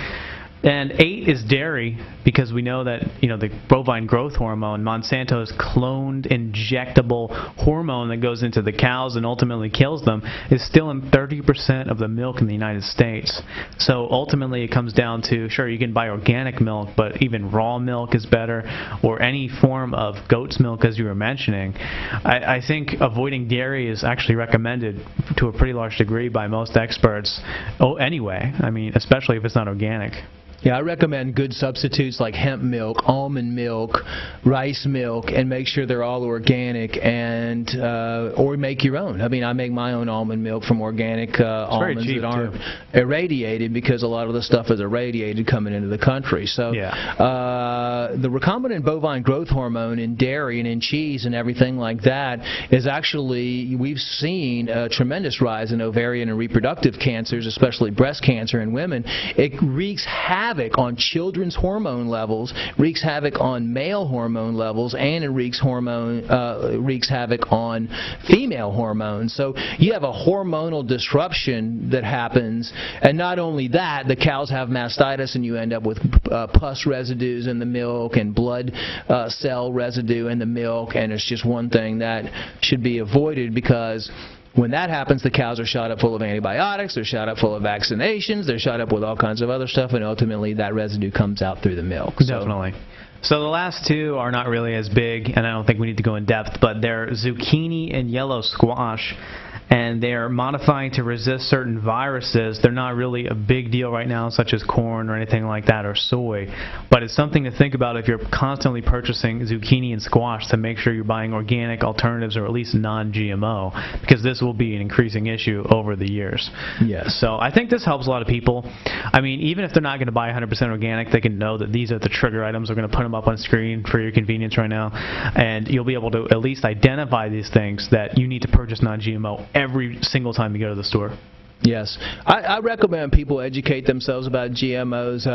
And 8 is dairy, because we know that, the bovine growth hormone, Monsanto's cloned injectable hormone that goes into the cows and ultimately kills them, is still in 30% of the milk in the United States. So ultimately it comes down to, sure, you can buy organic milk, but even raw milk is better, or any form of goat's milk, as you were mentioning. I think avoiding dairy is actually recommended to a pretty large degree by most experts. Anyway, I mean, especially if it's not organic. Yeah, I recommend good substitutes like hemp milk, almond milk, rice milk, and make sure they're all organic, and or make your own. I mean, I make my own almond milk from organic almonds that aren't irradiated, because a lot of the stuff is irradiated coming into the country. So the recombinant bovine growth hormone in dairy and in cheese and everything like that is actually, we've seen a tremendous rise in ovarian and reproductive cancers, especially breast cancer in women. It wreaks havoc on children's hormone levels, wreaks havoc on male hormone levels, and it wreaks havoc on female hormones. So you have a hormonal disruption that happens, and not only that, the cows have mastitis, and you end up with pus residues in the milk and blood cell residue in the milk, and it's just one thing that should be avoided, because when that happens, the cows are shot up full of antibiotics, they're shot up full of vaccinations, they're shot up with all kinds of other stuff, and ultimately that residue comes out through the milk. Definitely. So the last two are not really as big, and I don't think we need to go in depth, but they're zucchini and yellow squash. And they're modifying to resist certain viruses. They're not really a big deal right now, such as corn or anything like that, or soy. But it's something to think about if you're constantly purchasing zucchini and squash, to make sure you're buying organic alternatives, or at least non-GMO, because this will be an increasing issue over the years. Yes. So I think this helps a lot of people. I mean, even if they're not going to buy 100% organic, they can know that these are the trigger items. We're going to put them up on screen for your convenience right now. And you'll be able to at least identify these things that you need to purchase non-GMO every single time you go to the store. Yes. I recommend people educate themselves about GMOs.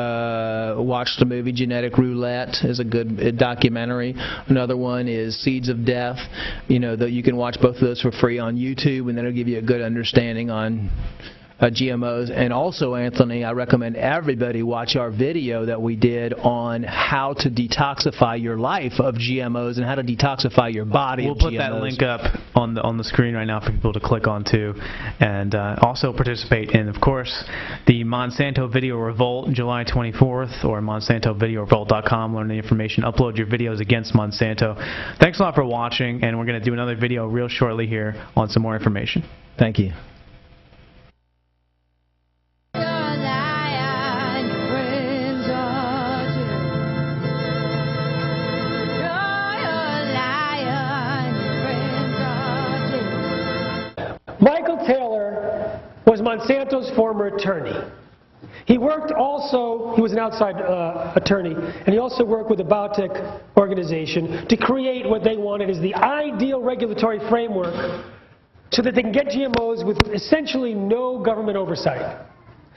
Watch the movie Genetic Roulette is a good documentary. Another one is Seeds of Death. You can watch both of those for free on YouTube, and that'll give you a good understanding on GMOs. And also, Anthony, I recommend everybody watch our video that we did on how to detoxify your life of GMOs and how to detoxify your body of GMOs. We'll put that link up on the screen right now for people to click on too, and also participate in, of course, the Monsanto Video Revolt July 24th, or MonsantoVideoRevolt.com. Learn the information, upload your videos against Monsanto. Thanks a lot for watching, and we're going to do another video real shortly here on some more information. Thank you. Michael Taylor was Monsanto's former attorney. He was an outside attorney, and he also worked with the biotech organization to create what they wanted as the ideal regulatory framework so that they can get GMOs with essentially no government oversight.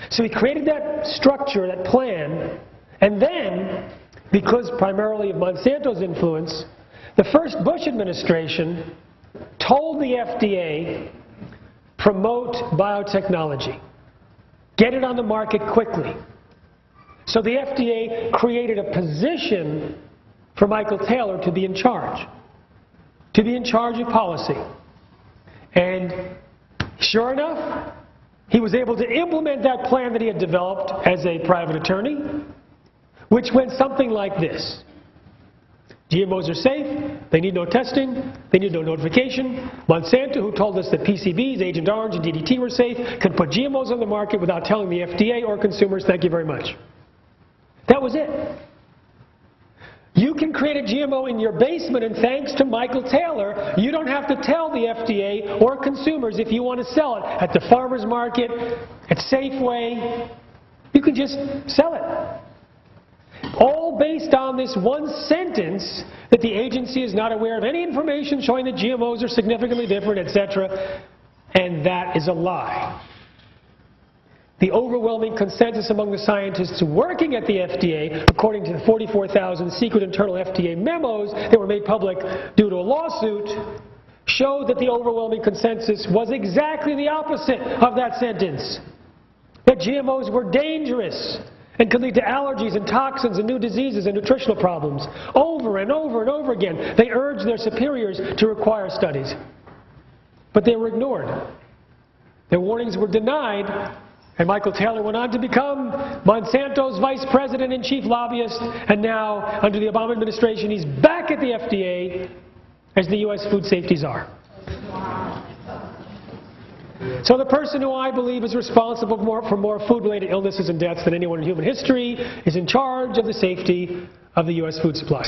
So he created that structure, that plan, and then, because primarily of Monsanto's influence, the first Bush administration told the FDA, promote biotechnology. Get it on the market quickly. So the FDA created a position for Michael Taylor to be in charge of policy. And sure enough, he was able to implement that plan that he had developed as a private attorney, which went something like this. GMOs are safe, they need no testing, they need no notification. Monsanto, who told us that PCBs, Agent Orange, and DDT were safe, could put GMOs on the market without telling the FDA or consumers, thank you very much. That was it. You can create a GMO in your basement, and thanks to Michael Taylor, you don't have to tell the FDA or consumers if you want to sell it at the farmer's market, at Safeway. You can just sell it. All based on this one sentence that the agency is not aware of any information showing that GMOs are significantly different, etc. And that is a lie. The overwhelming consensus among the scientists working at the FDA, according to the 44,000 secret internal FDA memos that were made public due to a lawsuit, showed that the overwhelming consensus was exactly the opposite of that sentence. That GMOs were dangerous and can lead to allergies and toxins and new diseases and nutritional problems. Over and over and over again, they urged their superiors to require studies. But they were ignored. Their warnings were denied, and Michael Taylor went on to become Monsanto's vice president and chief lobbyist, and now, under the Obama administration, he's back at the FDA as the U.S. food safety czar. So the person who I believe is responsible for more food-related illnesses and deaths than anyone in human history is in charge of the safety of the U.S. food supply.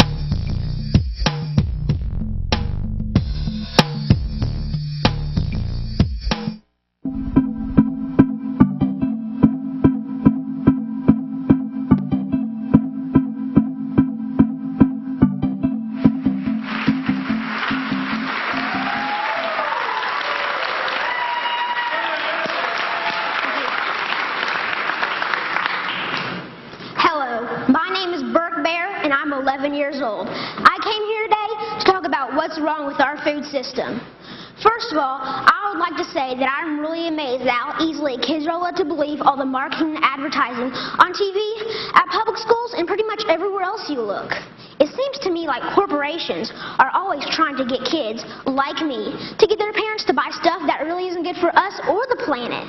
I'm 11 years old. I came here today to talk about what's wrong with our food system. First of all, I would like to say that I'm really amazed at how easily kids are led to believe all the marketing and advertising on TV, at public schools, and pretty much everywhere else you look. It seems to me like corporations are always trying to get kids, like me, to get their parents to buy stuff that really isn't good for us or the planet.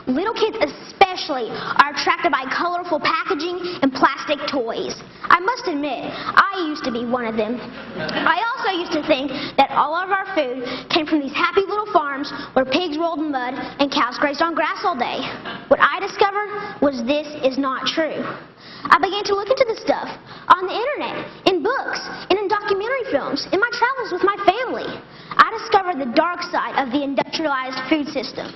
Little kids especially are attracted by colorful packaging and plastic toys. I must admit, I used to be one of them. I also used to think that all of our food came from these happy little farms where pigs rolled in mud and cows grazed on grass all day. What I discovered was this is not true. I began to look into this stuff on the internet, in books, and in documentary films, in my travels with my family. I discovered the dark side of the industrialized food system.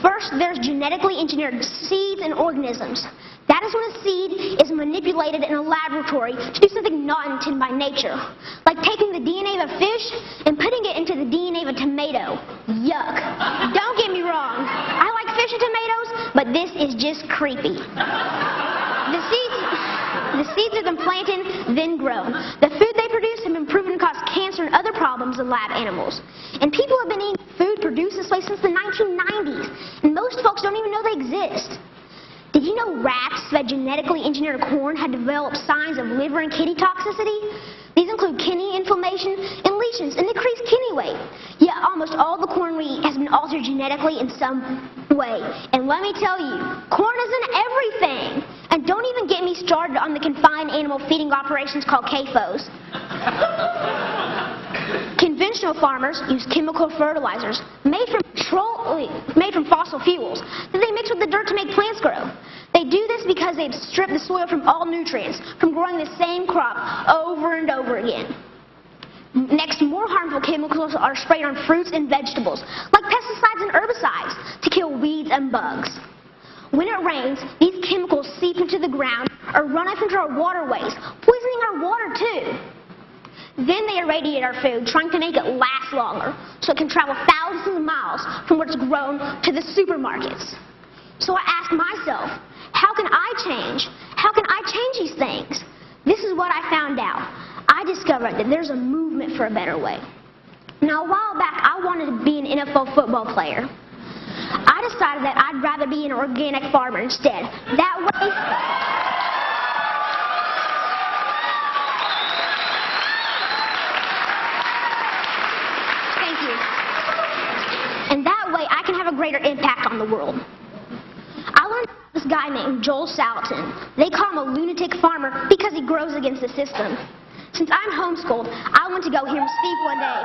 First, there's genetically engineered seeds and organisms. That is when a seed is manipulated in a laboratory to do something not intended by nature, like taking the DNA of a fish and putting it into the DNA of a tomato. Yuck. Don't get me wrong. I like fish and tomatoes, but this is just creepy. The seeds have been planted, then grown. The food they produce have been proven to cause cancer and other problems in lab animals. And people have been eating food produced this way since the 1990s, and most folks don't even know they exist. Did you know rats fed genetically engineered corn had developed signs of liver and kidney toxicity? These include kidney inflammation and lesions and decreased kidney weight. Yet almost all the corn we eat has been altered genetically in some way. And let me tell you, corn isn't everything. And don't even get me started on the confined animal feeding operations called CAFOs. Conventional farmers use chemical fertilizers made from fossil fuels that they mix with the dirt to make plants grow. They do this because they've stripped the soil from all nutrients from growing the same crop over and over again. Next, more harmful chemicals are sprayed on fruits and vegetables, like pesticides and herbicides, to kill weeds and bugs. When it rains, these chemicals seep into the ground or run off into our waterways, poisoning our water too. Then they irradiate our food, trying to make it last longer, so it can travel thousands of miles from where it's grown to the supermarkets. So I asked myself, how can I change? How can I change these things? This is what I found out. I discovered that there's a movement for a better way. Now, a while back, I wanted to be an NFL football player. I decided that I'd rather be an organic farmer instead. That way... And that way I can have a greater impact on the world. I learned about this guy named Joel Salatin. They call him a lunatic farmer because he grows against the system. Since I'm homeschooled, I went to go hear him speak one day.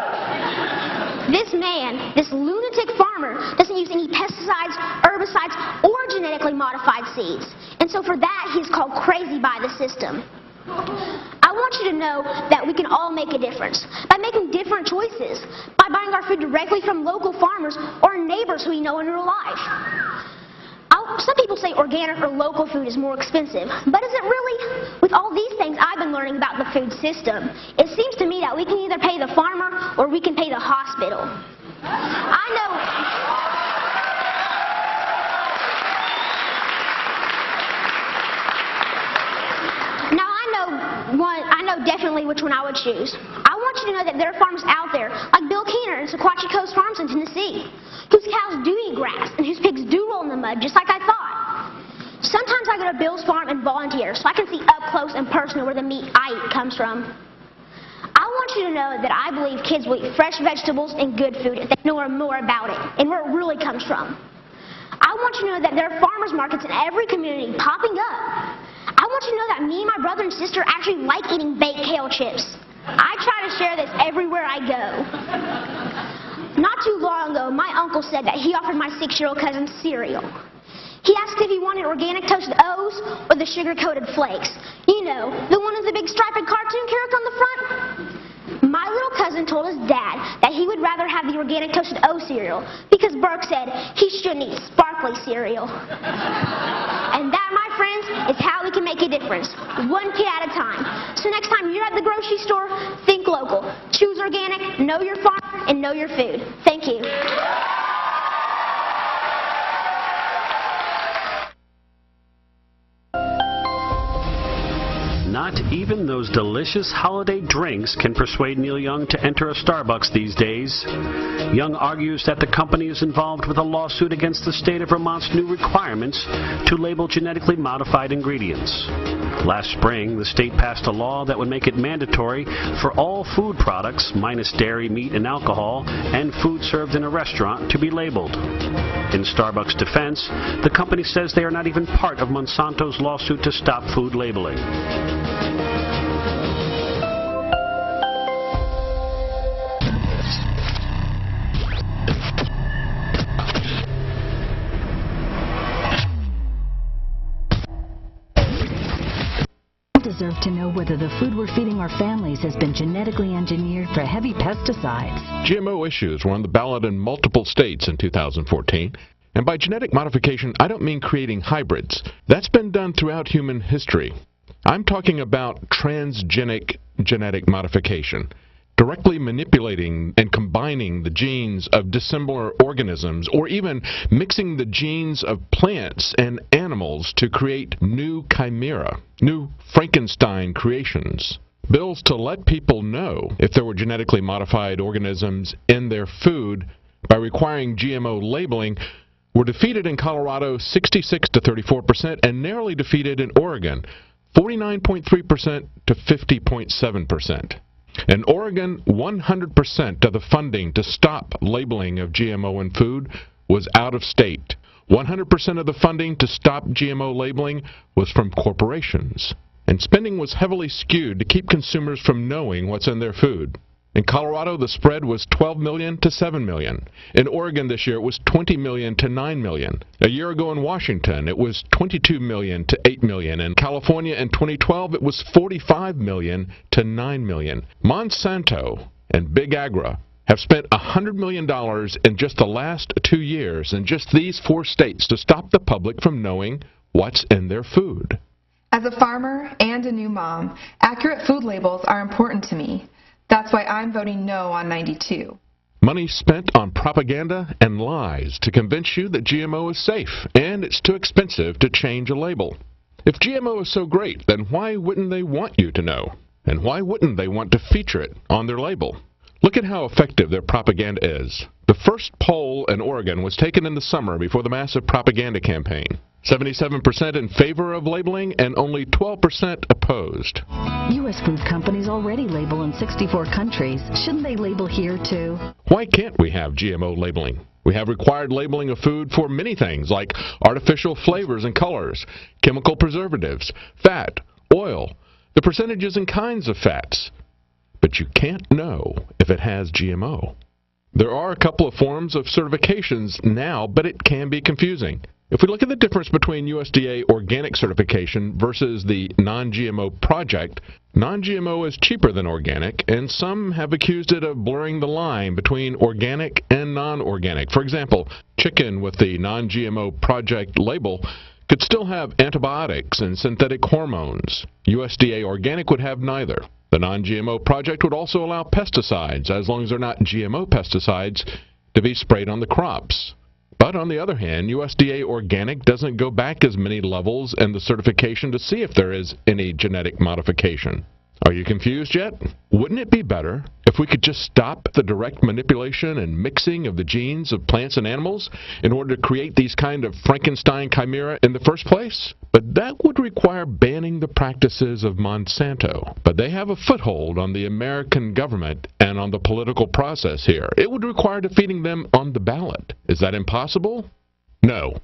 This man, this lunatic farmer, doesn't use any pesticides, herbicides, or genetically modified seeds. And so for that, he's called crazy by the system. I want you to know that we can all make a difference by making different choices, by buying our food directly from local farmers or neighbors who we know in real life. Some people say organic or local food is more expensive, but is it really? With all these things I've been learning about the food system, it seems to me that we can either pay the farmer or we can pay the hospital. I know definitely which one I would choose. I want you to know that there are farms out there, like Bill Keener and Sequatchie Coast Farms in Tennessee, whose cows do eat grass and whose pigs do roll in the mud, just like I thought. Sometimes I go to Bill's farm and volunteer so I can see up close and personal where the meat I eat comes from. I want you to know that I believe kids will eat fresh vegetables and good food if they know more about it and where it really comes from. I want you to know that there are farmers markets in every community popping up. I want you to know that me and my brother and sister actually like eating baked kale chips. I try to share this everywhere I go. Not too long ago, my uncle said that he offered my 6-year-old cousin cereal. He asked if he wanted organic toasted O's or the sugar-coated flakes. You know, the one with the big striped cartoon character on the front. My little cousin told his dad that he would rather have the organic toasted O cereal because Burke said he shouldn't eat sparkly cereal. And that, my friends, is how we can make a difference, one kid at a time. So next time you're at the grocery store, think local. Choose organic, know your farm, and know your food. Thank you. Not even those delicious holiday drinks can persuade Neil Young to enter a Starbucks these days. Young argues that the company is involved with a lawsuit against the state of Vermont's new requirements to label genetically modified ingredients. Last spring, the state passed a law that would make it mandatory for all food products, minus dairy, meat, and alcohol, and food served in a restaurant to be labeled. In Starbucks' defense, the company says they are not even part of Monsanto's lawsuit to stop food labeling. Deserve to know whether the food we're feeding our families has been genetically engineered for heavy pesticides. GMO issues were on the ballot in multiple states in 2014. And by genetic modification, I don't mean creating hybrids. That's been done throughout human history. I'm talking about transgenic genetic modification, directly manipulating and combining the genes of dissimilar organisms, or even mixing the genes of plants and animals to create new chimera, new Frankenstein creations. Bills to let people know if there were genetically modified organisms in their food by requiring GMO labeling were defeated in Colorado 66 to 34% and narrowly defeated in Oregon 49.3% to 50.7%. In Oregon, 100% of the funding to stop labeling of GMO in food was out of state. 100% of the funding to stop GMO labeling was from corporations. And spending was heavily skewed to keep consumers from knowing what's in their food. In Colorado, the spread was $12 million to $7 million. In Oregon this year, it was $20 million to $9 million. A year ago in Washington, it was $22 million to $8 million. In California in 2012, it was $45 million to $9 million. Monsanto and Big Agri have spent $100 million in just the last 2 years in just these 4 states to stop the public from knowing what's in their food. As a farmer and a new mom, accurate food labels are important to me. That's why I'm voting no on 92. Money spent on propaganda and lies to convince you that GMO is safe and it's too expensive to change a label. If GMO is so great, then why wouldn't they want you to know? And why wouldn't they want to feature it on their label? Look at how effective their propaganda is. The first poll in Oregon was taken in the summer before the massive propaganda campaign. 77% in favor of labeling and only 12% opposed. U.S. food companies already label in 64 countries. Shouldn't they label here too? Why can't we have GMO labeling? We have required labeling of food for many things like artificial flavors and colors, chemical preservatives, fat, oil, the percentages and kinds of fats. But you can't know if it has GMO. There are a couple of forms of certifications now, but it can be confusing. If we look at the difference between USDA organic certification versus the non-GMO project, non-GMO is cheaper than organic, and some have accused it of blurring the line between organic and non-organic. For example, chicken with the non-GMO project label could still have antibiotics and synthetic hormones. USDA organic would have neither. The non-GMO project would also allow pesticides, as long as they're not GMO pesticides, to be sprayed on the crops. But on the other hand, USDA organic doesn't go back as many levels in the certification to see if there is any genetic modification. Are you confused yet? Wouldn't it be better if If we could just stop the direct manipulation and mixing of the genes of plants and animals in order to create these kind of Frankenstein chimera in the first place? But that would require banning the practices of Monsanto. But they have a foothold on the American government and on the political process here. It would require defeating them on the ballot. Is that impossible? No.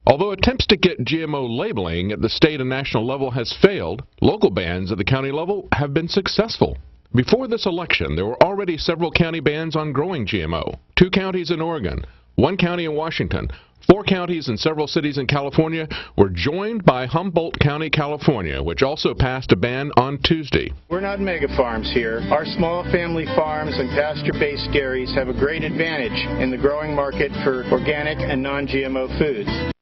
Although attempts to get GMO labeling at the state and national level has failed, local bans at the county level have been successful. Before this election, there were already several county bans on growing GMO. 2 counties in Oregon, 1 county in Washington, 4 counties and several cities in California were joined by Humboldt County, California, which also passed a ban on Tuesday. We're not mega farms here. Our small family farms and pasture-based dairies have a great advantage in the growing market for organic and non-GMO foods.